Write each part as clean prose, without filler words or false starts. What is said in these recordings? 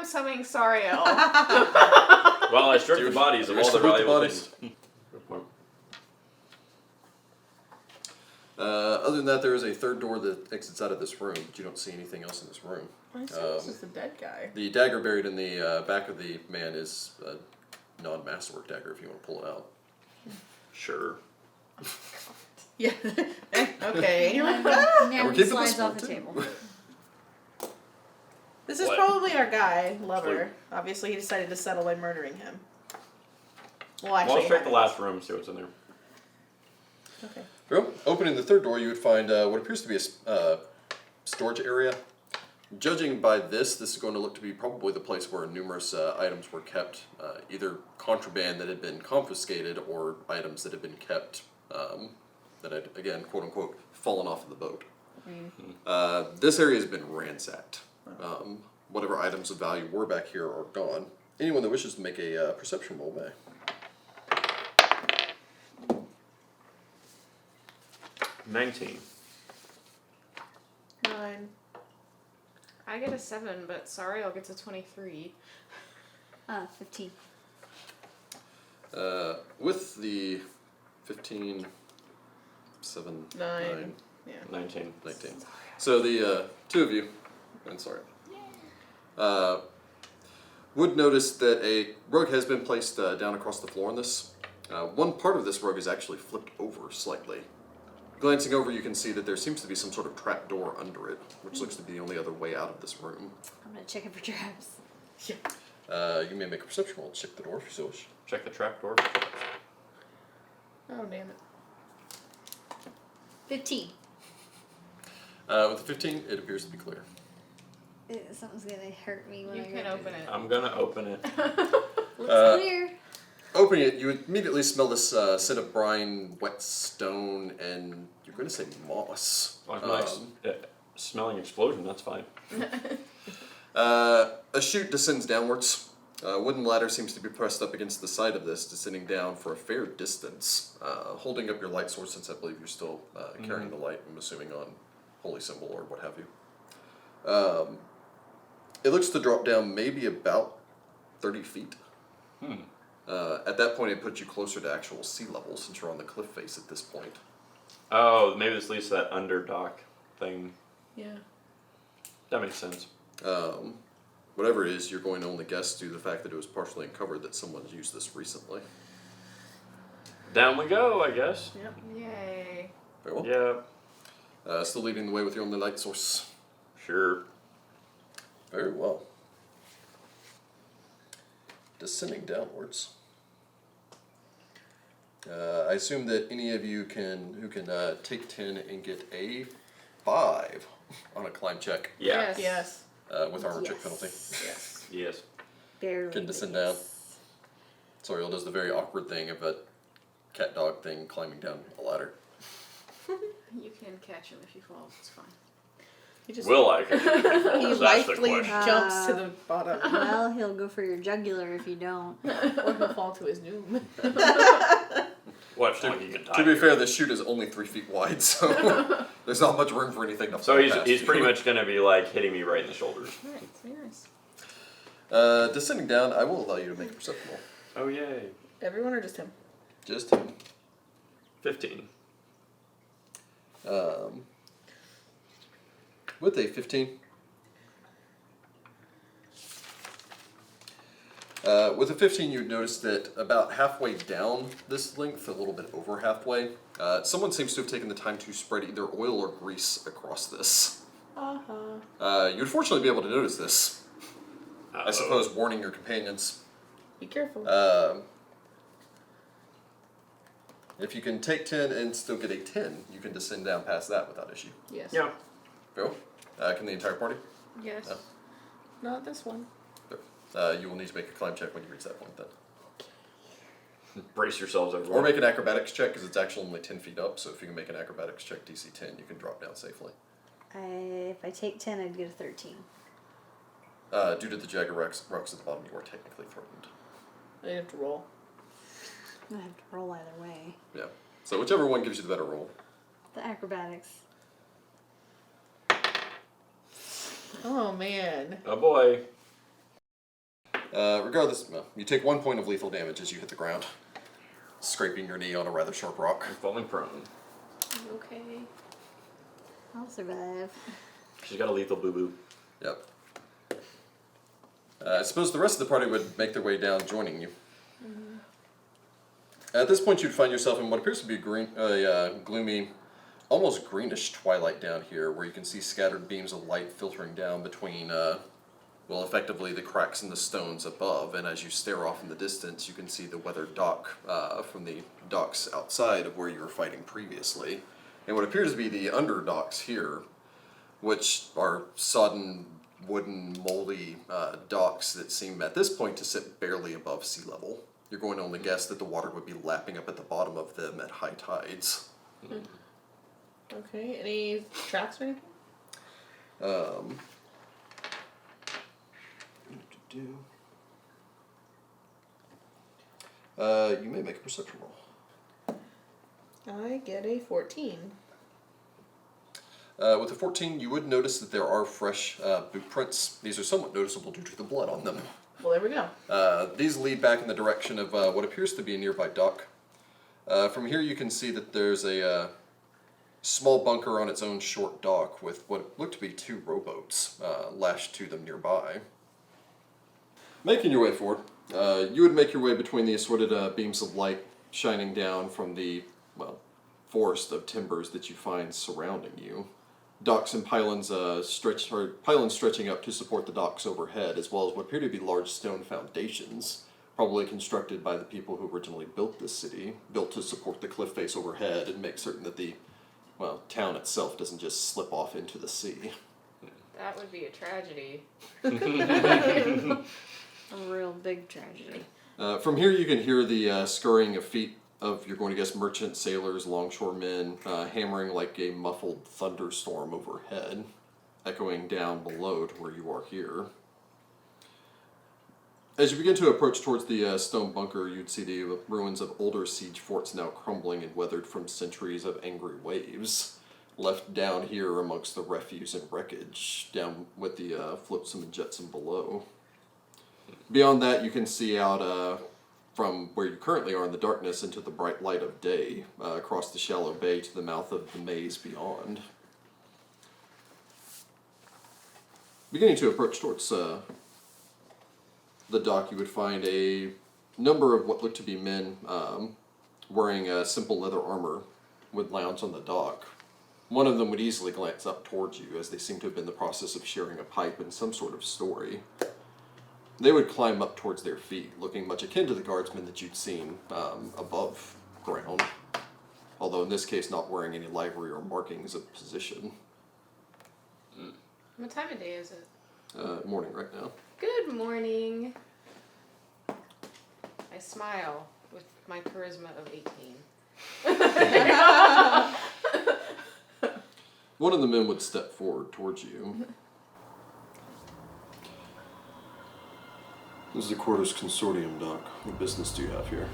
I'm summoning Sariel. Well, I stripped the bodies of all the valuable things. Good point. Other than that, there is a third door that exits out of this room, but you don't see anything else in this room. I assume this is the dead guy. The dagger buried in the back of the man is a non-masterwork dagger if you want to pull it out. Sure. Yeah. Okay. Now we're he keeping slides this off one, the too. table. This is What? probably our guy, Lover. Flute. Obviously, he decided to settle by murdering him. Well, Well, actually, let's check the Hydra. last room, see what's in there. Okay. Well, opening the third door, you would find what appears to be a storage area. Judging by this is going to look to be probably the place where numerous items were kept, either contraband that had been confiscated or items that had been kept that had, again, quote unquote, fallen off of the boat. This area has been ransacked. Whatever items of value were back here are gone. Anyone that wishes to make a perception roll may. 19. 9. I get a 7, but Sariel gets a 23. 15. With the 15, 7, 9. Yeah. 19. 19. So the two of you, and sorry, would notice that a rug has been placed down across the floor in this. One part of this rug is actually flipped over slightly. Glancing over, you can see that there seems to be some sort of trap door under it, which looks to be the only other way out of this room. I'm gonna check it for traps. Yeah. You may make a perception roll to check the door if you so wish. Check the trapdoor. Oh, damn it. 15. With the 15, it appears to be clear. Something's gonna hurt me when You I can go open it. I'm gonna open it. Looks clear. Opening it, you immediately smell this scent of brine, wet stone, and you're going to say moss. Like nice smelling explosion, that's fine. A chute descends downwards. A wooden ladder seems to be pressed up against the side of this, descending down for a fair distance. Holding up your light source, since I believe you're still carrying the light, I'm assuming on holy symbol or what have you. It looks to drop down maybe about 30 feet. At that point, it puts you closer to actual sea level, since you're on the cliff face at this point. Oh, maybe this leads to that underdock thing. Yeah. That makes sense. Whatever it is, you're going to only guess due to the fact that it was partially uncovered that someone's used this recently. Down we go, I guess. Yep. Yay. Very well. Yeah, Still leading the way with your only light source. sure. Very well. Descending downwards. I assume that any of you who can take 10 and get a 5 on a climb check Yeah. Yes. with armor check penalty. Yes. Yes. Barely. Can descend but down. yes. Soriel does the very awkward thing of a cat dog thing climbing down a ladder. You can catch him if he falls. It's fine. He just Will I? he That's the lightly question. jumps to the bottom. Well, he'll go for your jugular if you don't. Or he'll fall to his doom. What? If you can To be fair, this chute is only 3 feet wide, so there's not much room for anything to fall So he's past you. pretty much gonna be like hitting me right in the shoulders. Alright, very nice. Descending down, I will allow you to make a perception roll. Oh yay! Everyone or just him? Just him. 15. With a 15. With a 15, you'd notice that about halfway down this length, a little bit over halfway, someone seems to have taken the time to spread either oil or grease across this. You'd fortunately be able to notice this. I suppose warning your companions. Be careful. If you can take 10 and still get a 10, you can descend down past that without issue. Yes. Yeah. Go. Can the entire party? Yes. No. Not this one. You will need to make a climb check when you reach that point then. Brace yourselves, everyone. Or make an acrobatics check, because it's actually only 10 feet up, so if you can make an acrobatics check DC 10, you can drop down safely. If I take 10, I'd get a 13. Due to the jagged rocks at the bottom, you are technically threatened. I have to roll. I have to roll either way. Yeah. So whichever one gives you the better roll. The acrobatics. Oh man. Oh boy. Regardless, well, you take 1 point of lethal damage as you hit the ground, scraping your knee on a rather sharp rock. I'm falling prone. Okay. I'll survive. She's got a lethal boo-boo. Yep. I suppose the rest of the party would make their way down, joining you. At this point, you'd find yourself in what appears to be a gloomy, almost greenish twilight down here, where you can see scattered beams of light filtering down between, well, effectively the cracks in the stones above. And as you stare off in the distance, you can see the weathered dock from the docks outside of where you were fighting previously. And what appears to be the underdocks here, which are sodden, wooden, moldy docks that seem at this point to sit barely above sea level. You're going to only guess that the water would be lapping up at the bottom of them at high tides. Okay, any traps or anything? You may make a perception roll. I get a 14. With a 14, you would notice that there are fresh boot prints. These are somewhat noticeable due to the blood on them. Well, there we go. These lead back in the direction of what appears to be a nearby dock. From here you can see that there's a small bunker on its own short dock with what look to be 2 rowboats lashed to them nearby. Making your way forward, you would make your way between the assorted beams of light shining down from the, well, forest of timbers that you find surrounding you. Docks and pylons stretching up to support the docks overhead, as well as what appear to be large stone foundations, probably constructed by the people who originally built this city, built to support the cliff face overhead and make certain that the, well, town itself doesn't just slip off into the sea. That would be a tragedy. A real big tragedy. From here you can hear the scurrying of feet of, you're going to guess, merchant sailors, longshoremen, hammering like a muffled thunderstorm overhead, echoing down below to where you are here. As you begin to approach towards the stone bunker, you'd see the ruins of older siege forts now crumbling and weathered from centuries of angry waves, left down here amongst the refuse and wreckage, down with the flotsam and jetsam below. Beyond that, you can see out from where you currently are in the darkness into the bright light of day, across the shallow bay to the mouth of the maze beyond. Beginning to approach towards the dock, you would find a number of what look to be men wearing simple leather armor would lounge on the dock. One of them would easily glance up towards you, as they seem to have been in the process of sharing a pipe and some sort of story. They would climb up towards their feet, looking much akin to the guardsmen that you'd seen above ground, although in this case not wearing any livery or markings of position. What time of day is it? Morning right now. Good morning. I smile with my charisma of 18. One of the men would step forward towards you. This is the Quarters Consortium, Doc. What business do you have here?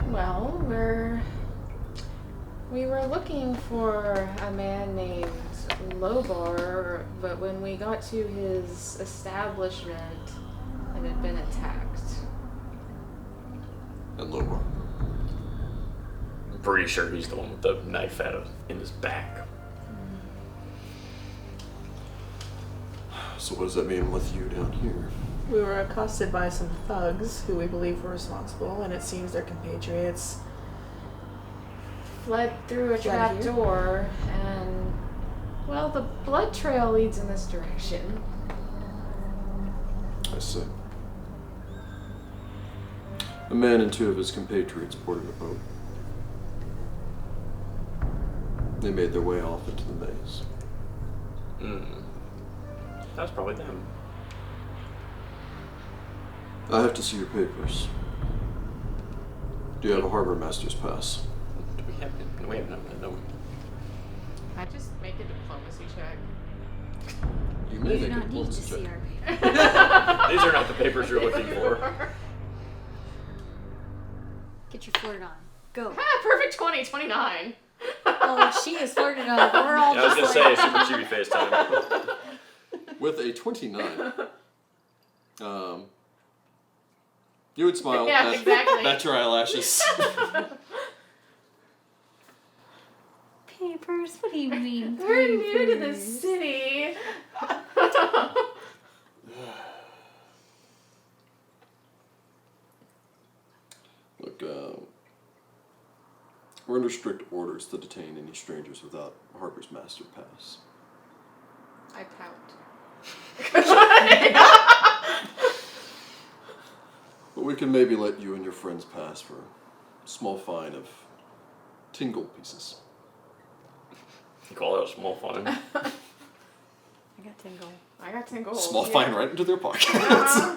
Well, we were looking for a man named Lobar, but when we got to his establishment, it had been attacked. And Lobar. I'm pretty sure he's the one with the knife in his back. So what does that mean with you down here? We were accosted by some thugs who we believe were responsible, and it seems they're compatriots. Fled through a trap here? door, and, well, the blood trail leads in this direction. I see. A man and 2 of his compatriots boarded a boat. They made their way off into the maze. That's probably them. I have to see your papers. Do you have a harbor master's pass? Do we have it? We have none of that, no. I just make a diplomacy check. You We may do make not a need to diplomacy see check. our papers. These are not the papers you're looking for. Get your flirt on. Go. Perfect 20, 29. Oh, she is flirted on. We're all Yeah, I was just gonna like, say super cheapy FaceTime. With a 29, you would smile. Yeah, exactly. Bat your eyelashes. Papers? What do you mean? We're new to the papers? city. Look, we're under strict orders to detain any strangers without Harbor's master pass. I pout. But we can maybe let you and your friends pass for a small fine of 10 gold pieces. You call that a small fine? I got 10 gold. I got 10 gold. Small yeah. fine right into their pocket.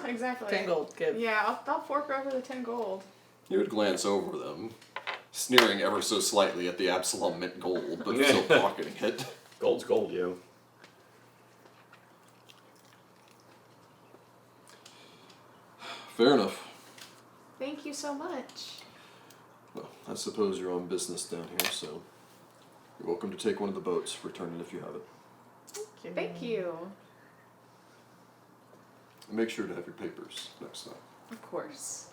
Exactly. 10 gold, good. Yeah, I'll fork over the 10 gold. You would glance over them, sneering ever so slightly at the Absalom mint gold, but still pocketing it. Gold's gold, yo. Fair enough. Thank you so much. Well, I suppose you're on business down here, so you're welcome to take one of the boats. Return it if you have it. Thank you. And make sure to have your papers next time. Of course.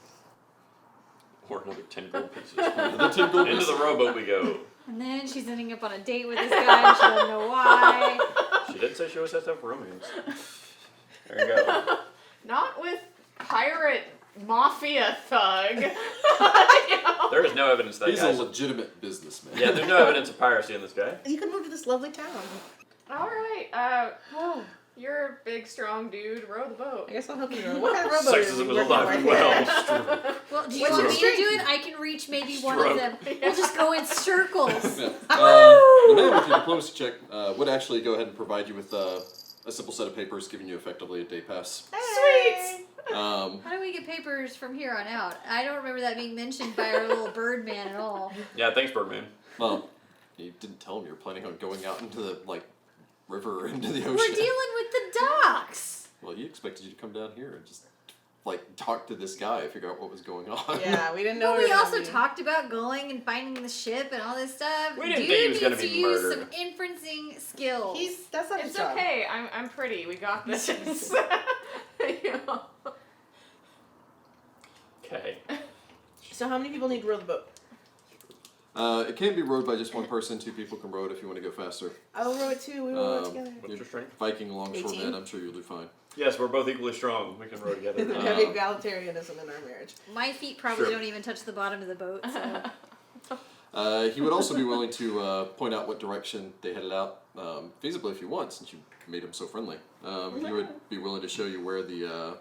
Or another 10 gold pieces. The 10 gold Into the rowboat we go. And then she's ending up on a date with this guy and she doesn't know why. She did say she always has to have romance. There you go. Not with pirate mafia thug. There is no evidence that He's guy's a legitimate businessman. Yeah, there's no evidence of piracy in this guy. You can move to this lovely town. All right. Oh, you're a big, strong dude. Row the boat. I guess I'll help you. What kind of rowboat Sexism is working alive right and here? well. Well, do you What's want your me to strength? do it? I can reach maybe one of Stroke. them. We'll just go in circles. Yeah. The man with your diplomacy check would actually go ahead and provide you with a simple set of papers, giving you effectively a day pass. Sweet. How do we get papers from here on out? I don't remember that being mentioned by our little bird man at all. Yeah, thanks, Birdman. Well, you didn't tell him you were planning on going out into the river or into the ocean. We're dealing with the docks. Well, he expected you to come down here and just talk to this guy, figure out what was going on. Yeah, we didn't know. But we were also gonna be- talked about going and finding the ship and all this stuff. We didn't Dude think he was gonna needs to be use murdered. some inferencing skills. That's not his It's job. okay. I'm pretty. We got this. You know. Okay. So how many people need to row the boat? It can be rowed by just one person. 2 people can row it if you want to go faster. I'll row it too. We row it together. What's your strength? Viking longshore 18. man, I'm sure you'll do fine. Yes, we're both equally strong. We can row together. We have egalitarianism in our marriage. My feet probably Sure. don't even touch the bottom of the boat. So. He would also be willing to point out what direction they headed out, feasibly if you want, since you made him so friendly. He would be willing to show you where the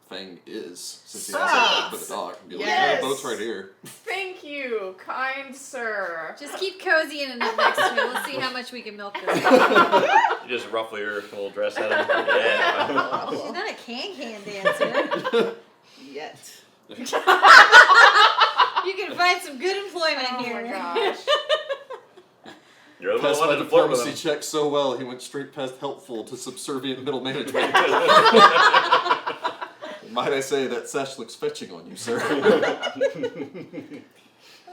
Fang is, since he has a bit of dock. And be like, Yes! yeah, boat's right here. Thank you, kind sir. Just keep cozy and enough next to him. Let's see how much we can milk this. You just ruffle your little dress at him. Yeah. She's not a can dancer. Yet. You can find some good employment Oh here. my gosh. You're the one Passed who my wanted to flirt with diplomacy him. check so well, he went straight past helpful to subservient middle management. Might I say that sash looks fetching on you, sir.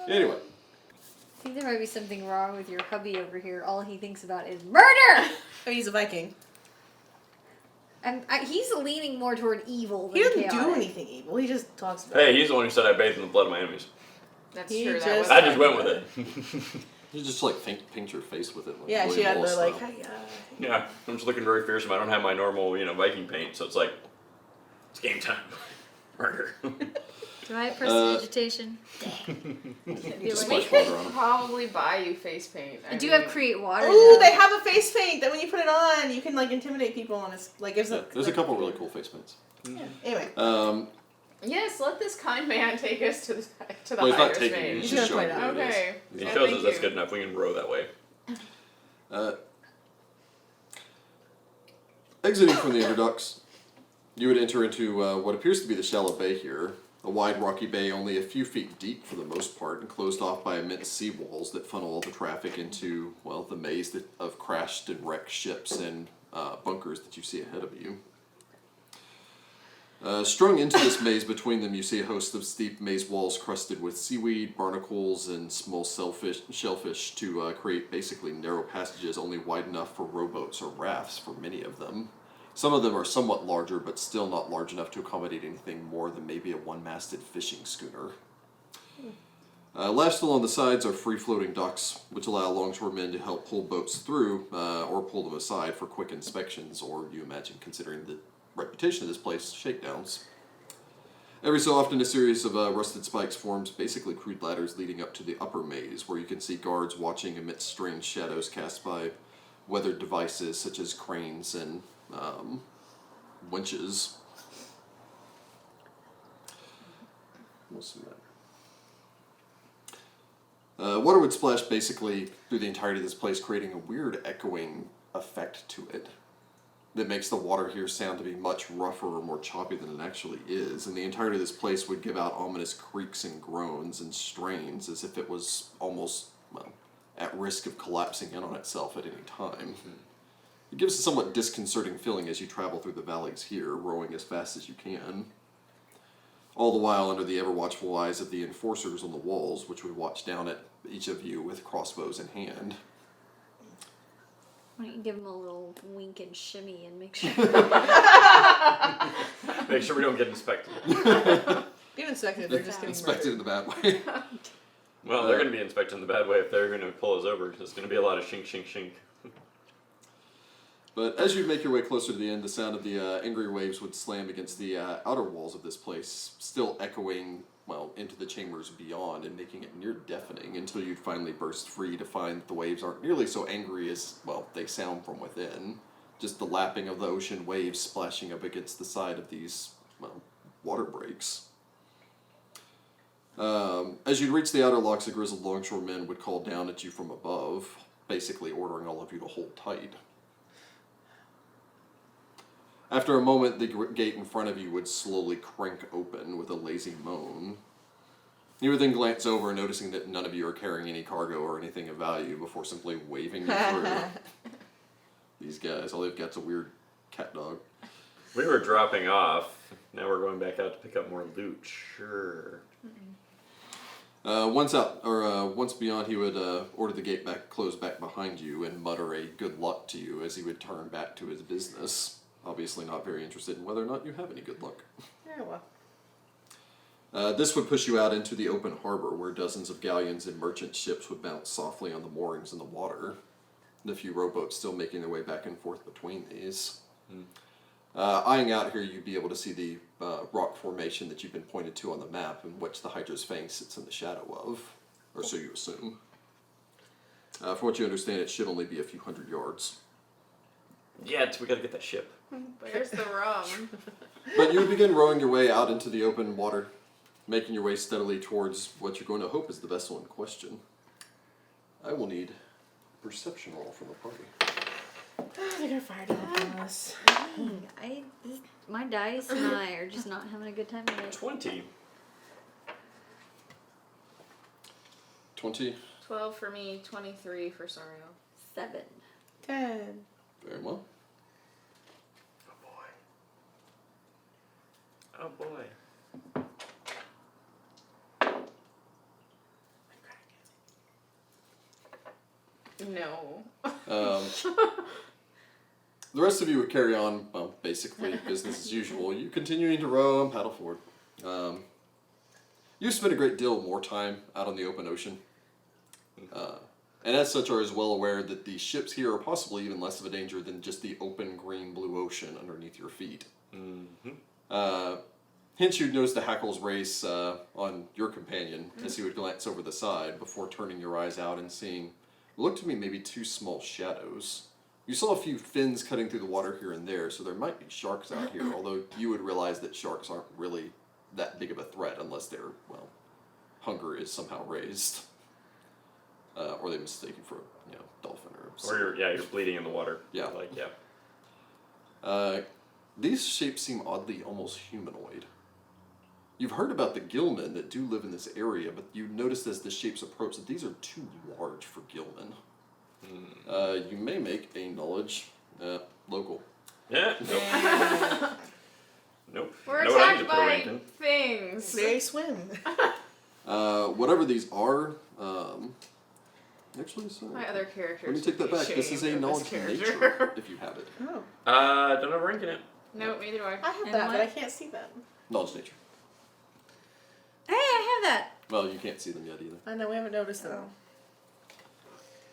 Anyway. I think there might be something wrong with your hubby over here. All he thinks about is murder! Oh, he's a Viking. And he's leaning more toward evil than He doesn't chaotic. do anything evil. He just talks about Hey, it. he's the one who said I bathed in the blood of my enemies. That's He true. just- That was I just went with it. You just paint your face with it. Like Yeah, she William had Wallace the style. Yeah, I'm just looking very fearsome. I don't have my normal, Viking paint, so it's like, it's game time. Murder. Do I have prestidigitation? Dang. Just We splash could water on him. probably buy you face paint. I do have create water. Ooh, though. they have a face paint that when you put it on, you can intimidate people and it's gives Yeah, them. there's a couple really cool face paints. Anyway, Yes, let this kind man take us to the Well, he's not Hydra's taking you, vein. he's He's just gonna showing you point what it is. Okay. If he Yeah, shows thank us that's you. good enough, we can row that way. Exiting from the underdocks, you would enter into what appears to be the shallow bay here. A wide rocky bay only a few feet deep for the most part, and closed off by immense sea walls that funnel all the traffic into, the maze of crashed and wrecked ships and bunkers that you see ahead of you. Strung into this maze between them, you see a host of steep maze walls crusted with seaweed, barnacles, and small shellfish to create basically narrow passages only wide enough for rowboats or rafts for many of them. Some of them are somewhat larger, but still not large enough to accommodate anything more than maybe a one-masted fishing schooner. Lashed along the sides are free-floating docks, which allow longshoremen to help pull boats through or pull them aside for quick inspections, or you imagine, considering the reputation of this place, shakedowns. Every so often, a series of rusted spikes forms basically crude ladders leading up to the upper maze, where you can see guards watching amidst strange shadows cast by weathered devices such as cranes and winches. What's the matter? Water would splash basically through the entirety of this place, creating a weird echoing effect to it that makes the water here sound to be much rougher or more choppy than it actually is. And the entirety of this place would give out ominous creaks and groans and strains as if it was almost, well, at risk of collapsing in on itself at any time. It gives a somewhat disconcerting feeling as you travel through the valleys here, rowing as fast as you can. All the while under the ever-watchful eyes of the enforcers on the walls, which would watch down at each of you with crossbows in hand. Why don't you give him a little wink and shimmy and make sure... Make sure we don't get inspected. Get inspected, they're just getting Inspected in murdered. the bad way. Well, they're going to be inspected in the bad way if they're going to pull us over. There's going to be a lot of shink, shink, shink. But as you make your way closer to the end, the sound of the angry waves would slam against the outer walls of this place, still echoing, well, into the chambers beyond and making it near deafening until you'd finally burst free to find that the waves aren't nearly so angry as, well, they sound from within. Just the lapping of the ocean waves splashing up against the side of these, well, water breaks. As you'd reach the outer locks, the grizzled longshoremen would call down at you from above, basically ordering all of you to hold tight. After a moment, the gate in front of you would slowly crank open with a lazy moan. You would then glance over, noticing that none of you are carrying any cargo or anything of value, before simply waving you through. These guys, all they've got's a weird cat dog. We were dropping off. Now we're going back out to pick up more loot. Sure. Once beyond, he would order the gate closed back behind you and mutter a good luck to you as he would turn back to his business. Obviously not very interested in whether or not you have any good luck. Yeah, well. This would push you out into the open harbor, where dozens of galleons and merchant ships would bounce softly on the moorings in the water. The few rowboats still making their way back and forth between these. Eyeing out here, you'd be able to see the rock formation that you've been pointed to on the map, in which the Hydra's Fang sits in the shadow of, or so you assume. For what you understand, it should only be a few hundred yards. Yeah, we gotta get that ship. Where's the rum? But you would begin rowing your way out into the open water, making your way steadily towards what you're going to hope is the vessel in question. I will need a perception roll from the party. They got fired up on us. My dice and I are just not having a good time tonight. 20. 20. 12 for me, 23 for Sario. 7. 10. Very well. Oh boy. No. The rest of you would carry on, well, basically business as usual. You continuing to row and paddle forward. You spend a great deal more time out on the open ocean. And as such are as well aware that the ships here are possibly even less of a danger than just the open green-blue ocean underneath your feet. Hence you'd notice the hackles race on your companion as he would glance over the side before turning your eyes out and seeing what looked to me maybe 2 small shadows. You saw a few fins cutting through the water here and there, so there might be sharks out here, although you would realize that sharks aren't really that big of a threat unless their, well, hunger is somehow raised. Or they mistake you for, dolphin or Or you're bleeding in the water. Yeah. These shapes seem oddly almost humanoid. You've heard about the gillmen that do live in this area, but you noticed as the shapes approach that these are too large for gillmen. You may make a knowledge local. Yeah. Nope. Nope. We're Know what I need to attacked put a rank by in. things. They swim. Whatever these are, Actually, sorry. My other characters. Let me take that would be back. This is a ashamed of knowledge this nature, character. if you have it. Oh. Don't have rank in it. Nope, neither do I. I have And that, what? but I can't see them. Knowledge nature. Hey, I have that. Well, you can't see them yet either. I know, we haven't noticed them.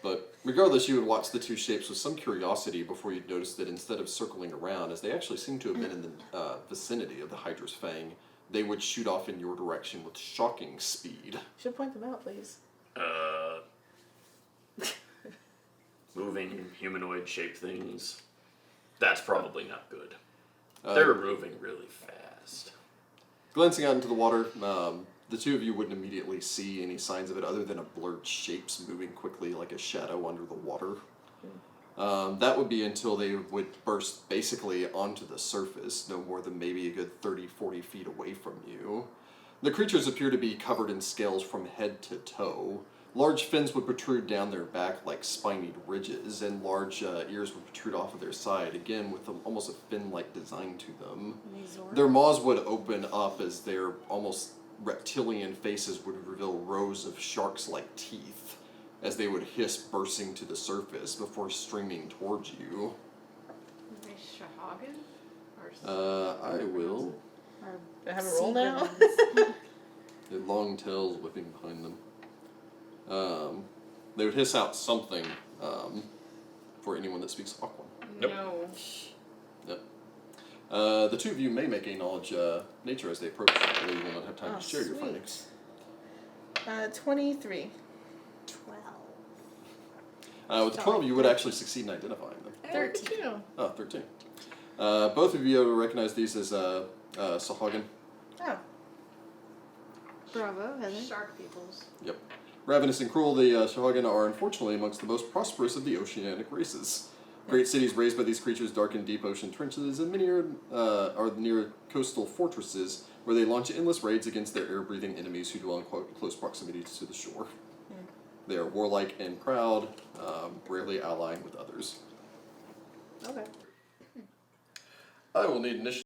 But regardless, you would watch the two shapes with some curiosity before you'd notice that instead of circling around, as they actually seem to have been in the vicinity of the Hydra's Fang, they would shoot off in your direction with shocking speed. You should point them out, please. Moving humanoid shaped things. That's probably not good. Uh, They're moving really fast. Glancing out into the water, the two of you wouldn't immediately see any signs of it other than a blurred shapes moving quickly like a shadow under the water. That would be until they would burst basically onto the surface, no more than maybe a good 30, 40 feet away from you. The creatures appear to be covered in scales from head to toe. Large fins would protrude down their back like spiny ridges, and large ears would protrude off of their side, again with almost a fin-like design to them. Their maws would open up as their almost reptilian faces would reveal rows of sharks-like teeth, as they would hiss, bursting to the surface before streaming towards you. Are they Sahuagin? Or I will. Do I have a roll now? Their long tails whipping behind them. They would hiss out something for anyone that speaks Aquan. Nope. No. Yep. The two of you may make a knowledge nature as they approach, although you will not have time Oh, to share your sweet. findings. 23. 12. With 12, you would actually succeed in identifying them. 13. Oh, 13. Both of you will recognize these as Sahuagin. Oh. Bravo, Heather. Shark peoples. Yep. Ravenous and cruel, the Sahuagin are unfortunately amongst the most prosperous of the oceanic races. Great cities raised by these creatures darken deep ocean trenches, and many are near coastal fortresses where they launch endless raids against their air-breathing enemies who dwell in close proximity to the shore. They are warlike and proud, rarely allying with others. Okay. I will need initiative.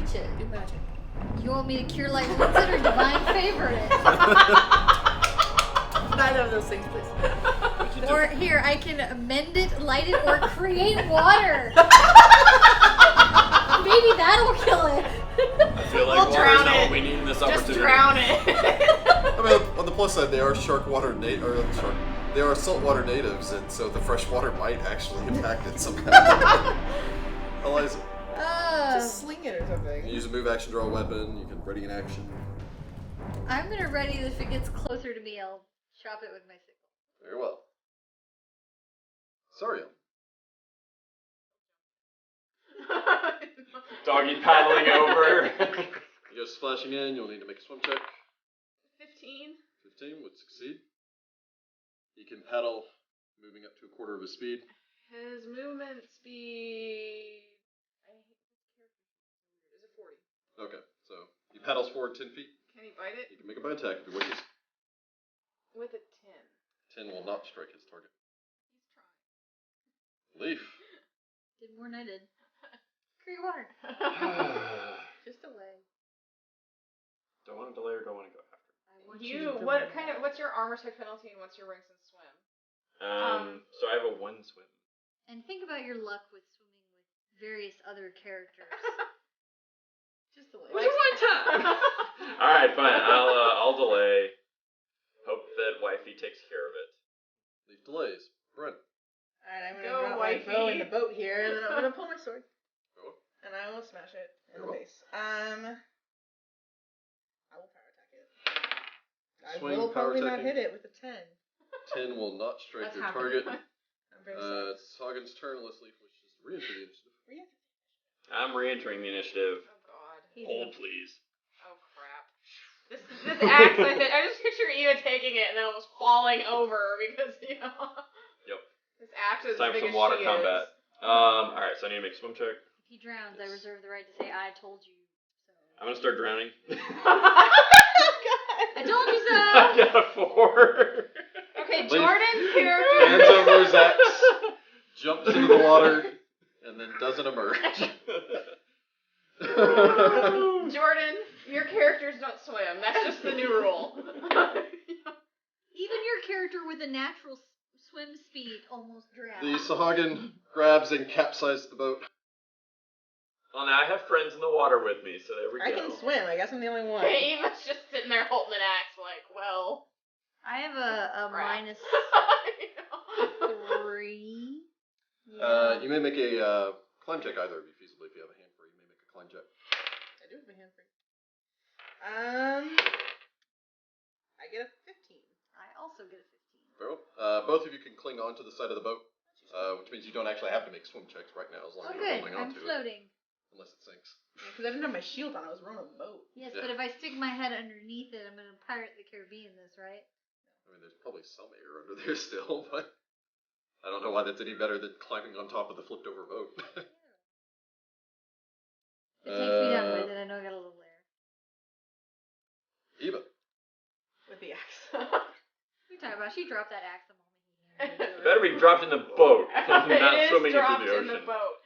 teach it. Do magic. You want me to cure light wounds it or divine favor it? Neither of those things, please. Or here, I can amend it, light it, or create water. Maybe that'll kill it. I feel like We'll water drown is not it. what we need in this opportunity. Just drown it. I mean, on the plus side, they are they are saltwater natives, and so the fresh water might actually impact it somehow. Eliza, Just sling it or something. you use a move action, draw a weapon. You can ready an action. I'm gonna ready it. If it gets closer to me, I'll chop it with my sickle. Very well. Sariel. Doggy paddling over. You go splashing in. You'll need to make a swim check. 15. 15 would succeed. He can paddle, moving up to a quarter of his speed. His movement speed. Is it 40? Okay, so he paddles forward 10 feet. Can he bite it? He can make a bite attack if he wishes. With a 10. 10 will not strike his target. He's trying. Leaf. Did more than I did. Create water. Just away. Do I want to delay or do I want to go after? I want What's your armor check penalty and what's your ranks in swim? So I have a 1 swim. And think about your luck with swimming with various other characters. Just delay. Like, one time. All right, fine. I'll delay. Hope that wifey takes care of it. Leaf delays. Brent. Alright, I'm Go, gonna drop wifey. my bow in the boat here, and then I'm gonna pull my sword. Go. And I will smash it in the Very well. base. I will power attack it. I Swing, will power probably not attacking. hit it with a 10. 10 will not strike That's your happening. target. I'm very sorry. It's Sahuagin's turn unless Leaf wishes to re-enter the initiative. I'm re-entering the initiative. Oh god. Hold, please. Oh crap. This axe, I just picture Eva taking it and then almost falling over because, you know. Yep. This axe is It's time as for big some water as she combat. Alright, so I need to make a swim check. If he drowns, I reserve the right to say, I told you so. I'm gonna start drowning. I told you so! I got a 4. Okay, Leaf. Jordan's character. Hands over his axe, jumps into the water, and then doesn't emerge. Jordan, your characters don't swim. That's just the new rule. Even your character with a natural swim speed almost drowned. The Sahuagin grabs and capsizes the boat. Well, now I have friends in the water with me, so there we go. I can swim. I guess I'm the only one. Okay, Eva's just sitting there holding an axe like, well. I have a crap. minus You know? 3. Yeah. You may make a climb check, either of you, feasibly, if you have a hand free. You may make a climb check. I do have my hand free. I get a 15. I also get a 15. Very well. Both of you can cling onto the side of the boat, which means you don't actually have to make swim checks right now, as long Oh, as you're good. holding I'm onto it, floating. unless it sinks. Because I didn't have my shield on. I was rowing a boat. Yes, Yeah. but if I stick my head underneath it, I'm going to pirate the Caribbean this, right? I mean, there's probably some air under there still, but I don't know why that's any better than climbing on top of the flipped over boat. If it takes me down with it, I know I got a little air. Eva. With the axe. What are you talking about? She dropped that axe the moment he handed it to her. Better be dropped in the boat, not It is swimming into dropped the ocean. in the boat.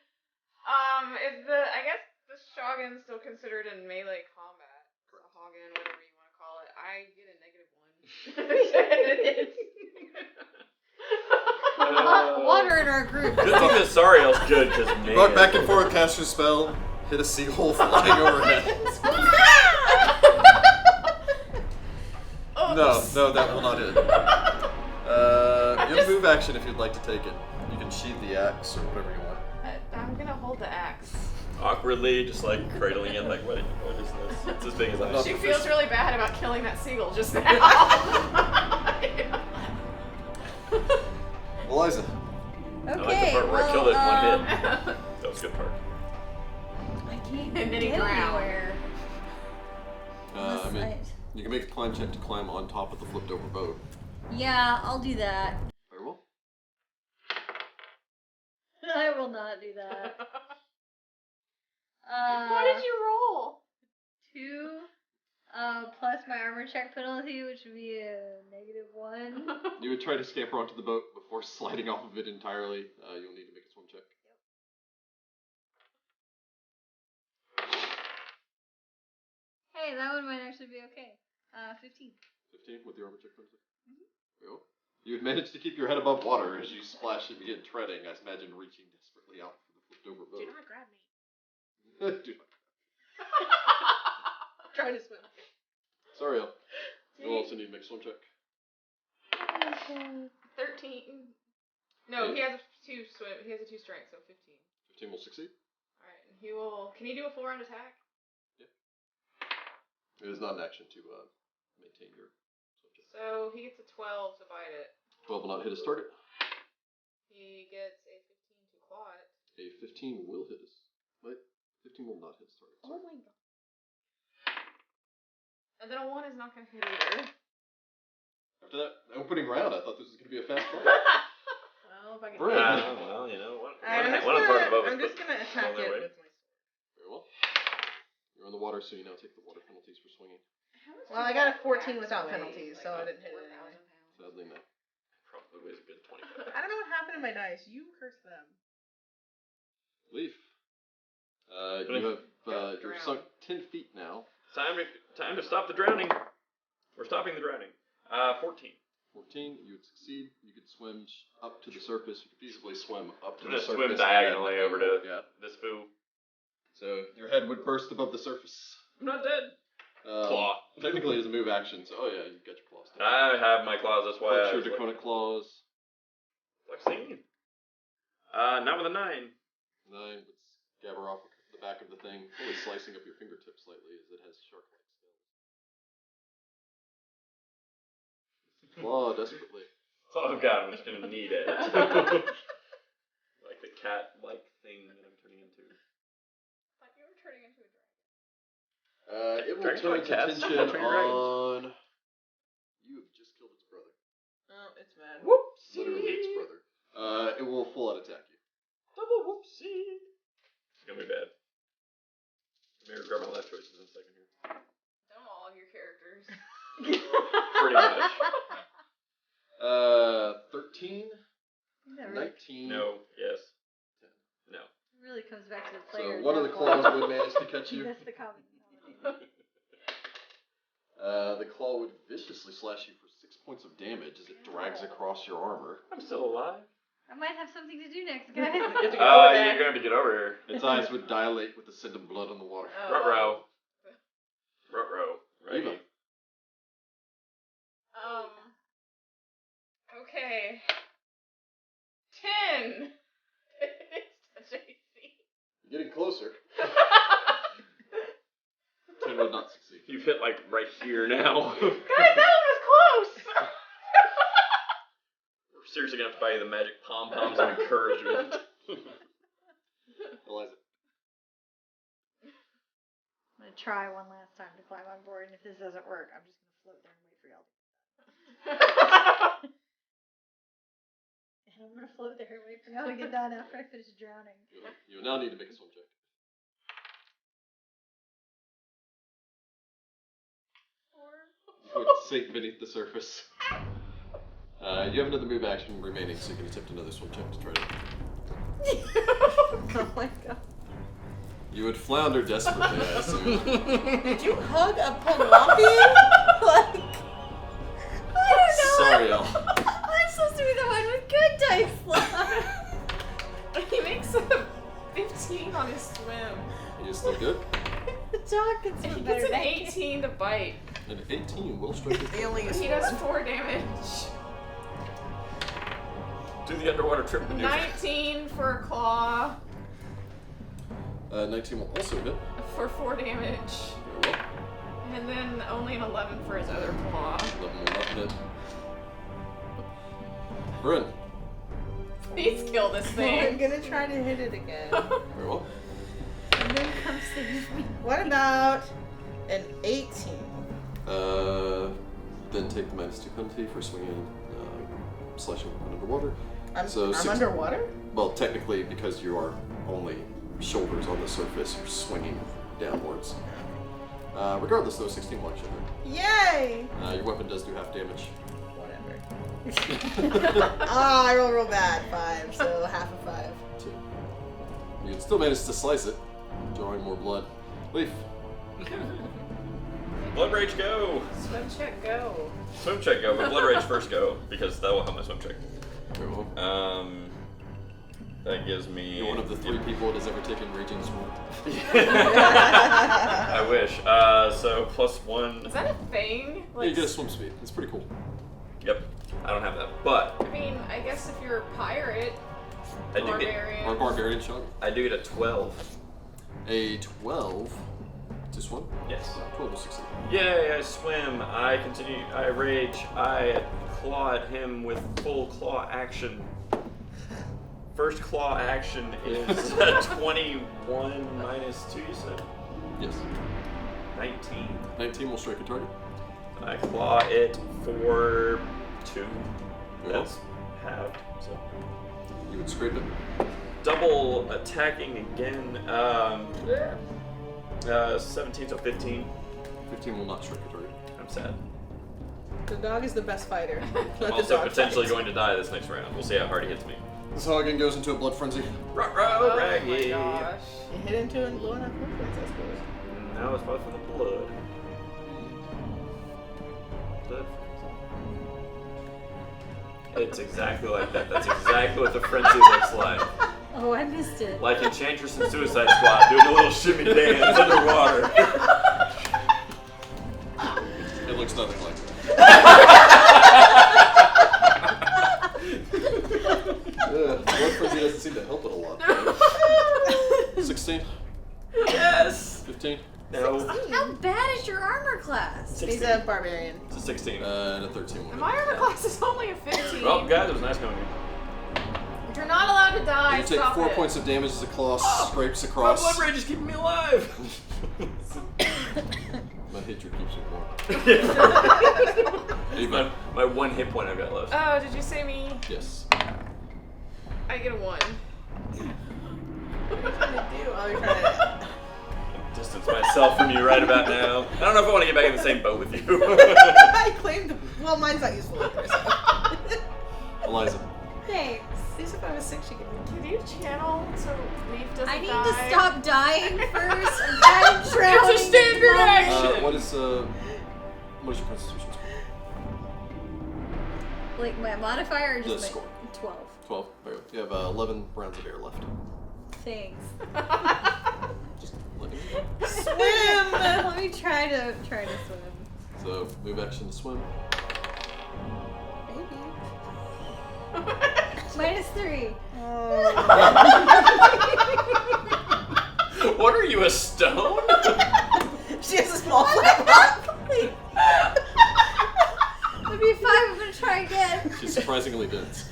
I guess the Shogun still considered in melee combat. Sahuagin, whatever you want to call it. I get a -1. Water in our group. Good thing that Sariel's good, because You walk back and forth, cast your spell, hit a seagull flying overhead. No, that will not hit. You have move action if you'd like to take it. You can sheathe the axe or whatever you want. I'm gonna hold the axe. Awkwardly, just like cradling it, like, what is this? It's as big as I She feels really bad about killing that seagull just now. Eliza. I like the Okay, part where I killed it in one hit. That was a good part. I can't And then he get drowned. anywhere. I mean, you can make a climb check to climb on top of the flipped over boat. Yeah, I'll do that. Very well. I will not do that. What did you roll? 2 plus my armor check penalty, which would be a -1. You would try to scamper onto the boat before sliding off of it entirely. You'll need to make a swim check. Hey, that one might actually be okay. 15. 15 with the armor check bonus. Well, you would manage to keep your head above water as you splash and begin treading. I imagine reaching desperately out for the flipped over boat. Do not grab me. Do not. Trying to swim. Sorry, Al. You'll also need to make a swim check. 13. No, he has a 2 swim. He has a 2 strength, so 15. 15 will succeed. All right, and he will. Can he do a full round attack? Yeah. It is not an action to maintain your swim check. So he gets a 12 to bite it. 12 will not hit his target. He gets a 15 to claw it. A 15 will hit his. Wait, 15 will not hit his target. Oh my god. And then a 1 is not going to hit either. After that opening round, I thought this was going to be a fast fight. Well, if I can. Brilliant. Well, you know what? I'm just gonna attack it with my sword. Very well. You're on the water, so you now take the water penalties for swinging. Well, I got a 14 without penalties, so I didn't hit it anyway. Sadly, no. Probably weighs a good 25. I don't know what happened to my dice. You cursed them. Leaf. You're sunk 10 feet now. Time to stop the drowning. We're stopping the drowning. 14. 14, you would succeed. You could swim up to the surface. You could feasibly swim up to I'm the gonna surface. swim diagonally over to Yeah. this foo. So your head would burst above the surface. I'm not dead. Claw. Technically, it's a move action, so you got your claws. I have my claws. That's why Flex your draconic claws. Flexing. Not with a 9. 9 would scabber off the back of the thing, fully slicing up your fingertips slightly as it has shark-like scales. Claw desperately. That's all I've got. I'm just gonna need it. Like the cat-like thing that I'm turning into. I thought you were turning into a dragon. It will Dragons turn like its cats. attention Turn dragons. on. You have just killed its brother. Oh, it's mad. Whoopsie. Literally its brother. It will full out attack you. Double whoopsie. It's gonna be bad. Maybe regret my life choices in a second here. Don't all of your characters. Pretty much. 13, That really, 19. No. Yes. 10. No. really comes back to the player. So one of the claws would manage to catch you. That's the common denominator. The claw would viciously slash you for 6 points of damage as it drags across your armor. I'm still alive. I might have something to do next, guys. You have to get Oh, over you're there. gonna have to get over here. Its eyes would dilate with the scent of blood on the water. Oh. Ruh-roh. Ruh-roh. Right. Eva. Okay. 10. It's touch AC. You're getting closer. 10 would not succeed. You've hit like right here now. Guys, that one was close. We're seriously gonna have to buy you the magic pom-poms of encouragement. Eliza. I'm gonna try one last time to climb on board, and if this doesn't work, I'm just gonna float there and wait for y'all. And I'm gonna float there and wait for y'all to get done after I finish drowning. You now need to make a swim check. You would sink beneath the surface. You have another move action remaining, so you can attempt another swim check to try to. Oh my god. You would flounder desperately, I assume. Did you hug a Colombian? Like, I don't know. Sorry, Al. I'm supposed to be the one with good dice luck. He makes a 15 on his swim. Are you still good? The dog can And swim he better gets an than I can. 18 to bite. An 18 will strike he you. only He does 4 damage. Do the underwater trip maneuver. 19 for a claw 19 will also hit. for 4 damage. Very well. And then only an 11 for his other claw. 11 will not hit. Bryn. Please kill this I'm thing. gonna try to hit it again. Very well. And then come save me. What about an 18? Then take the -2 penalty for swinging, slashing weapon underwater. I'm six- underwater? Well, technically, because you are only shoulders on the surface, you're swinging downwards. Regardless, though, 16 will actually hit. Yay! Your weapon does do half damage. Whatever. I roll real bad. 5, so half of 5. 2. You can still manage to slice it, drawing more blood. Leaf. Blood Rage go. Swim check, go. Swim check go, but Blood Rage first go because that will help my swim check. Very well. That gives me. You're one of the 3 people that has ever taken Raging Sword. I wish. So +1. Is that a thing? Yeah, you get a swim speed. It's pretty cool. Yep. I don't have that, but I mean, I guess if you're a pirate, I do get. barbarian. Or Barbarian Shot. I do get a 12. A 12 to swim? Yes. 12 to succeed. Yay! I swim. I continue. I rage. I claw at him with full claw action. First claw action is 21 minus 2. You said Yes. 19. 19 will strike a target. I claw it for 2. Very That's halved. So You would scrape it. double attacking again. 17, so 15. 15 will not strike a target. I'm sad. The dog is the best fighter. I'm Let the also dog potentially fight. going to die this next round. We'll see how hard he hits me. The Sahuagin goes into a blood frenzy. Ruh-roh, Oh raggy. my gosh. You hit into it low enough movements, I suppose. Now it's probably from the blood. Blood. It's exactly like that. That's exactly what the frenzy looks like. Oh, I missed it. Like Enchantress and Suicide Squad doing a little shimmy dance underwater. It looks nothing like that. Blood frenzy doesn't seem to help it a lot. 16? Yes! 15? No. How bad is your armor class? 16. He's a barbarian. It's a 16. And a 13 will. My armor class is only a 15. Well, guys, it was nice knowing you. You're not allowed to die. You take Stop 4 it. points of damage as the claw scrapes My across. blood rage is keeping me alive! My hatred keeps you warm. my 1 hit point I've got left. Oh, did you say me? Yes. I get a 1. What are you trying to do? Oh, you're trying to... Distance myself from you right about now. I don't know if I want to get back in the same boat with you. I claimed... Well, mine's not useful either, so... Eliza. Thanks. These if I was 6, you could... Can you channel so Leaf doesn't I need die? to stop dying first. I'm kind of drowning. It's a standard at the moment. action. What is your constitution score? Like my modifier or The just my score. 12. 12. Very good. You have 11 rounds of air left. Thanks. Just letting you know. Swim! Let me try to swim. So, move action to swim. Maybe. -3. What are you, a stone? She has a small flap up. It'll be 5. I'm gonna try again. She's surprisingly dense.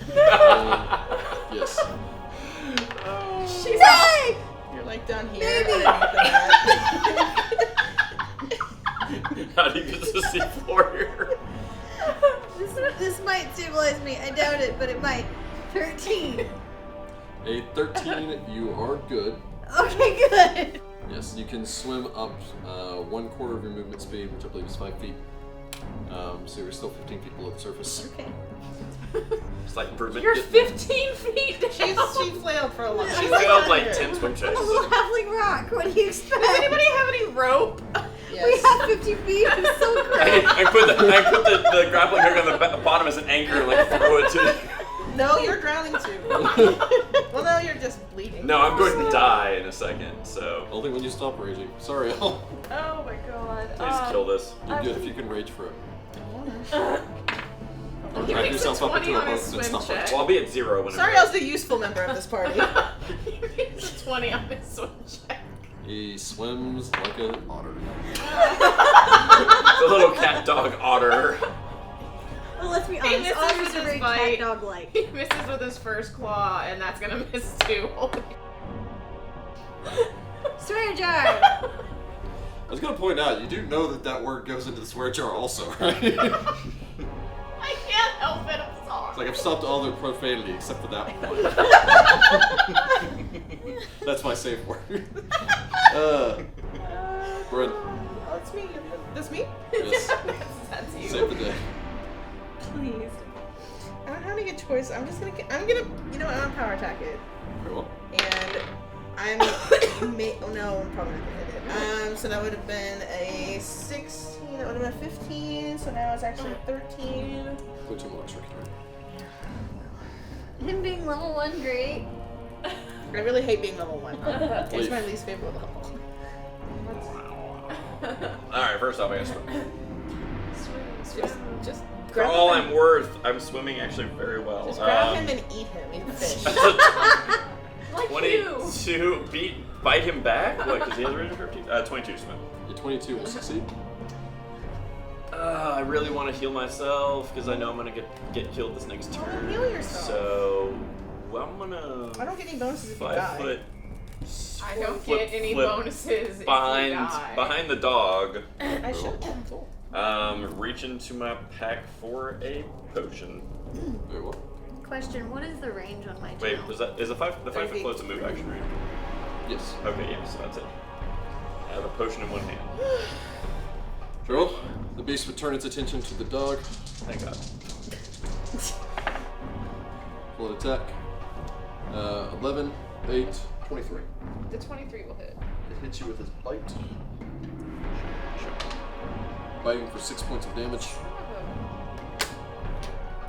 Yes. She's Hey! You're like down here. Maybe. Underneath the mat. How deep is the seafloor here? This might stabilize me. I doubt it, but it might. 13. A 13, you are good. Okay, good. Yes, you can swim up 1/4 of your movement speed, which I believe is 5 feet. So you're still 15 feet below the surface. Okay. Slight improvement. You're 15 feet down. She flailed for a long She time. failed like 10 swim I'm checks. a little halfling rock. What do you expect? Does anybody have any rope? Yes. We have 50 feet. It's so great. I put the grappling hook on the bottom as an anchor and like throw it to. No, you're drowning too. Well, no, you're just bleeding. No, I'm going to die in a second, so Only when you stop raging. Sorry, Al. Oh my god. please kill this. You're good if you can rage for it. He Drive makes yourself a up 20 into a on his boat and swim stop check. it. Well, I'll be at 0 when Sorry, I was the useful member of this party. He makes a 20 on his swim check. He swims like an otter. The little cat dog otter. Well, let's be He honest. misses Otters with are his very bite. cat dog like. He misses with his first claw, and that's gonna miss too. Swear jar. I was going to point out, you do know that word goes into the swear jar also, right? I can't help it. I'm sorry. It's like I've stopped all their profanity except for that one. That's my safe word. Brent, That's me. That's me? yes, That's you. save the day. Please. I don't have any good choice. I'm gonna, you know what, I'm gonna power attack it. Very well. And I'm no, I'm probably not gonna hit it. So that would have been a 16. That would have been 15. So now it's actually 13. 13 will extra. Him being level 1, great. I really hate being level 1. It's my least favorite level. Alright, first off, I gotta swim. Just For grab all him. I'm worth, I'm swimming actually very well. Just grab him and eat him. Eat the fish. Like you. 22 bite him back? What, because he has a range of 15? 22 swim. Your 22 will succeed. I really want to heal myself because I know I'm gonna get killed this next turn. Heal yourself. So I'm gonna. I don't get any bonuses if you 5 die. foot. I don't flip, get any flip bonuses behind if you die. behind the dog. I should. Reach into my pack for a potion. Very well. Question, what is the range on my Wait, channel? is the 5 foot 30. float's a move action, right? Yes. Okay, yeah, so that's it. I have a potion in one hand. Very well. The beast would turn its attention to the dog. Thank God. Full attack. 11, 8, 23. The 23 will hit. It hits you with his bite. Biting for 6 points of damage.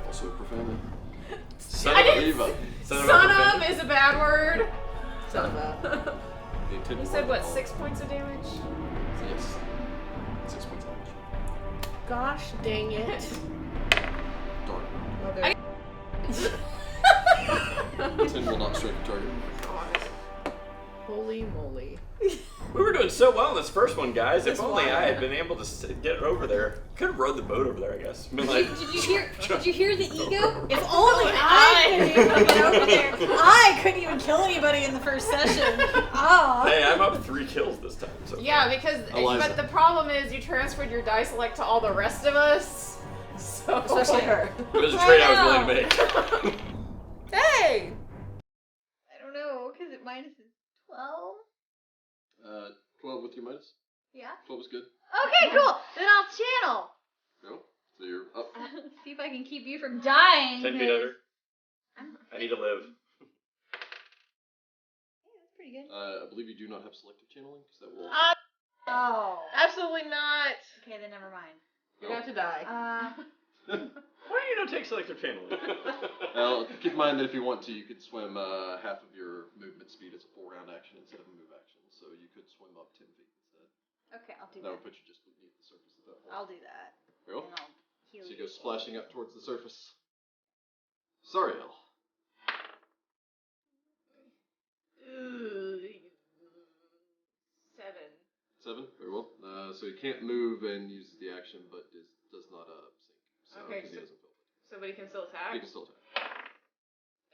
Also profanity. Son I of a didn't diva. Son of is a bad word. Son of a. The intent You to said run what, all- 6 points of damage? Yes. 6 points of damage. Gosh dang it. Darn. Okay. 10 will not strike a target. Holy moly. We were doing so well in this first one, guys. If This only one. I had been able to get over there. Could have rowed the boat over there, I guess. Been like, Did you hear the ego? If only I could even get over there. I couldn't even kill anybody in the first session. Ah. hey, I'm up 3 kills this time. So Yeah, because Eliza. but the problem is you transferred your dice select to all the rest of us. So Especially her. it was a trade I was willing to make. Hey! I don't know, because it minus is 12. 12 with your minus? Yeah. 12 is good. Okay, cool. Then I'll channel. No. So you're up. See if I can keep you from dying. 10 feet under. I'm- I need to live. Hey, that's pretty good. I believe you do not have selective channeling, because that will. Oh. Absolutely not. Okay, then never mind. You're going to die. Why do you not take selective channeling? Well, keep in mind that if you want to, you could swim half of your movement speed as a full round action instead of a move action. So you could swim up 10 feet instead. Okay, I'll do That that. would put you just beneath the surface of that hole. I'll do that. Very well. And I'll heal So you you. go splashing up towards the surface. Sariel. Seven. 7. Very well. So he can't move and uses the action, but does not sink. So, Okay, 'cause he so- doesn't feel it. Somebody can still attack? He can still attack.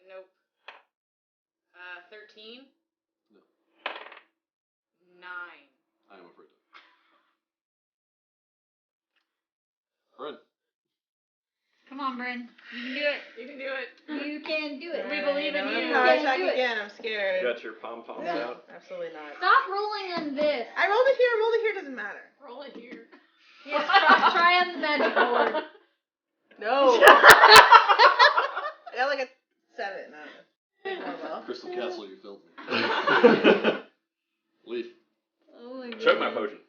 Nope. 13? No. 9. I am afraid to. Bryn. Come on, Bryn. You can do it. You can do it. You can do it. We Alright, believe in I'm you. gonna You power can attack do it. again. I'm You scared. got your pom-poms No, out. absolutely not. Stop rolling on this. I rolled it here. Rolled it here. Doesn't matter. Roll it here. Yes, try on the magic board. No. I got like a 7. I don't know. More well. Crystal Castle, you filmed me. Leaf. Oh my god. Chug my potion.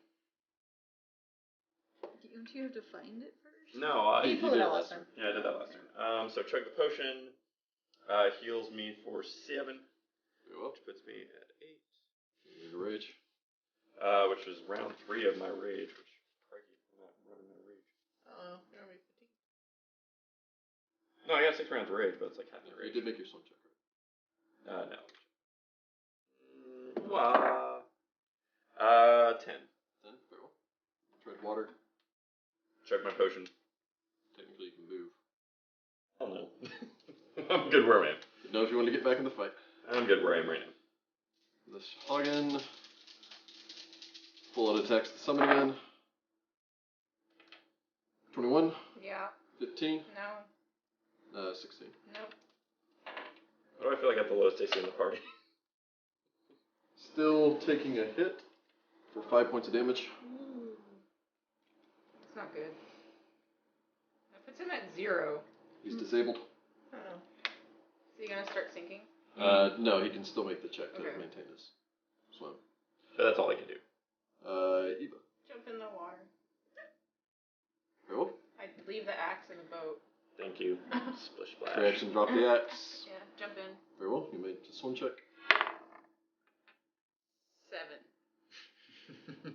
Don't you have to find it first? No, You pulled did it it out last last time. Yeah, I did that last turn. So chug the potion. Heals me for 7, Very well. which puts me at 8. You need a rage. Which was round 3 of my rage, which crikey, I'm not running my rage. Oh, you're gonna be fatigued. No, I got 6 rounds of rage, but it's like half my You rage. did make your swim check, right? No. 10. 10. Very well. Tread water. Chug my potion. Technically, you can move. Oh no. I'm good where I am. But know if you want to get back in the fight. I'm good where I am right now. The Sahuagin. Full out attacks the summon again. 21. Yeah. 15. No. 16. Nope. Why do I feel like I have the lowest AC in the party? Still taking a hit for 5 points of damage. That's not good. That puts him at 0. He's disabled. Oh. Is he gonna start sinking? No, he can still make the check to Okay. maintain this. Swim. But that's all I can do. Eva. Jump in the water. Very well. I leave the axe in the boat. Thank you. Splish splash. Reaction, drop the axe. Yeah, jump in. Very well. You made a swim check. 7.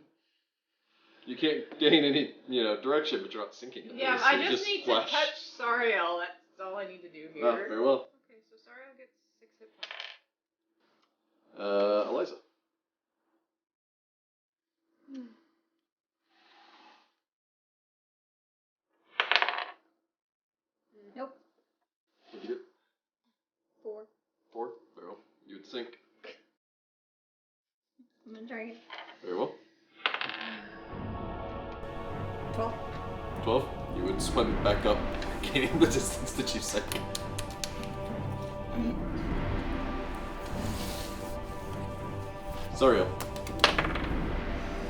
You can't gain any, direction, but you're not sinking. Yeah, So I you just need splash. to touch Sariel. That's all I need to do here. Ah, very well. Okay, so Sariel gets 6 hit points. Eliza. Nope. What'd you get? 4. 4. Very well. You would sink. I'm gonna try it. Very well. 12. 12. You would swim back up, gaining the distance that you sank. Sariel.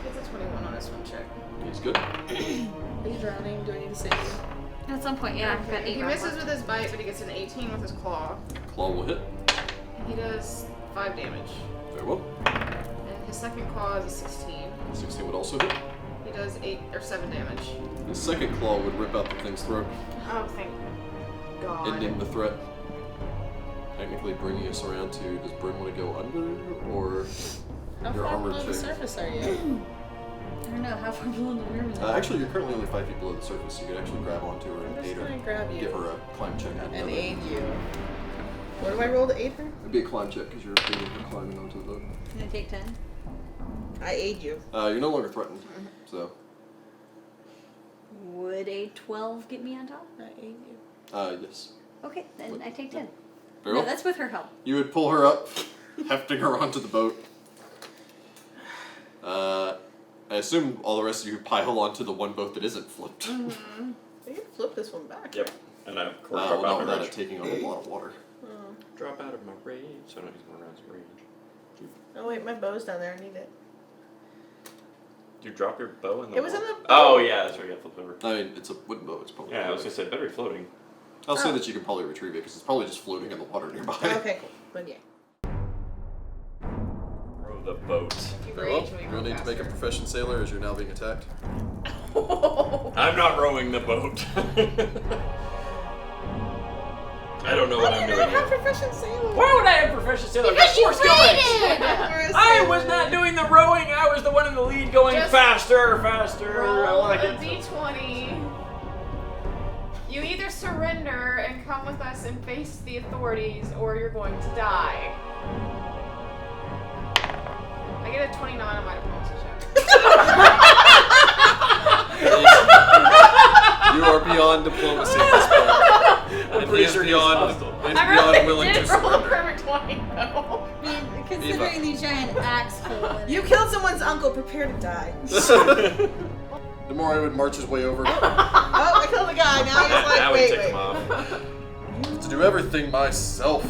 It's a 21 on a swim check. He's good. Are you drowning? Do I need to save you? At some point, yeah. I've got 8 He rock misses left. with his bite, but he gets an 18 with his claw. Claw will hit. He does 5 damage. Very well. And his second claw is a 16. 16 would also hit. He does 7 damage. His second claw would rip out the thing's throat, Oh, thank God. ending the threat. Technically bringing us around to, does Bryn want to go under, or How your far armor below the check? surface are you? I don't know how far below the river is. Actually, you're currently only 5 feet below the surface, so you could actually grab onto her and I'm just aid her. gonna grab you. Give her a climb check. And aid you. What do I roll to aid her? It'd be a climb check because you're aiding her climbing onto the boat. Can I take 10? I aid you. You're no longer threatened, so. Would a 12 get me on top? I aid you. Yes. Okay, then I take 10. Very No, well. that's with her help. You would pull her up, hefting her onto the boat. I assume all the rest of you pile onto the one boat that isn't flipped. We can flip this one back. Yep. And I of course Well, drop not out without my it rage. taking on a lot of water. Drop out of my rage. So I know he's going around some rage. Oh wait, my bow's down there. I need it. Do you drop your bow in the It was in water? the. Oh, yeah, that's right. You got flipped over. I mean, it's a wooden boat. It's probably. Yeah, I was going to say, better be floating. I'll say that you can probably retrieve it because it's probably just floating in the water nearby. Okay, cool. But yeah. Row the boat. You Very well. rage when you You'll go need to make a faster. profession sailor as you're now being attacked. I'm not rowing the boat. I don't know what I'm doing have here. profession sailor. Why would I have profession sailor? Because you Force going. I was I not doing the rowing. I was the one in the lead going Just faster. I Roll want a to get d20. You either surrender and come with us and face the authorities, or you're going to die. I get a 29 on my diplomacy check. You are beyond diplomacy at this point. I'm pretty sure he's hostile. And I beyond really willing did to roll a surrender. perfect 20 though. I mean, considering the giant axe hole in You it. killed someone's uncle. Prepare to die. The more I would march his way over. Oh, I killed a guy. Now he's like, Now we wait, take wait. him off. To do everything myself.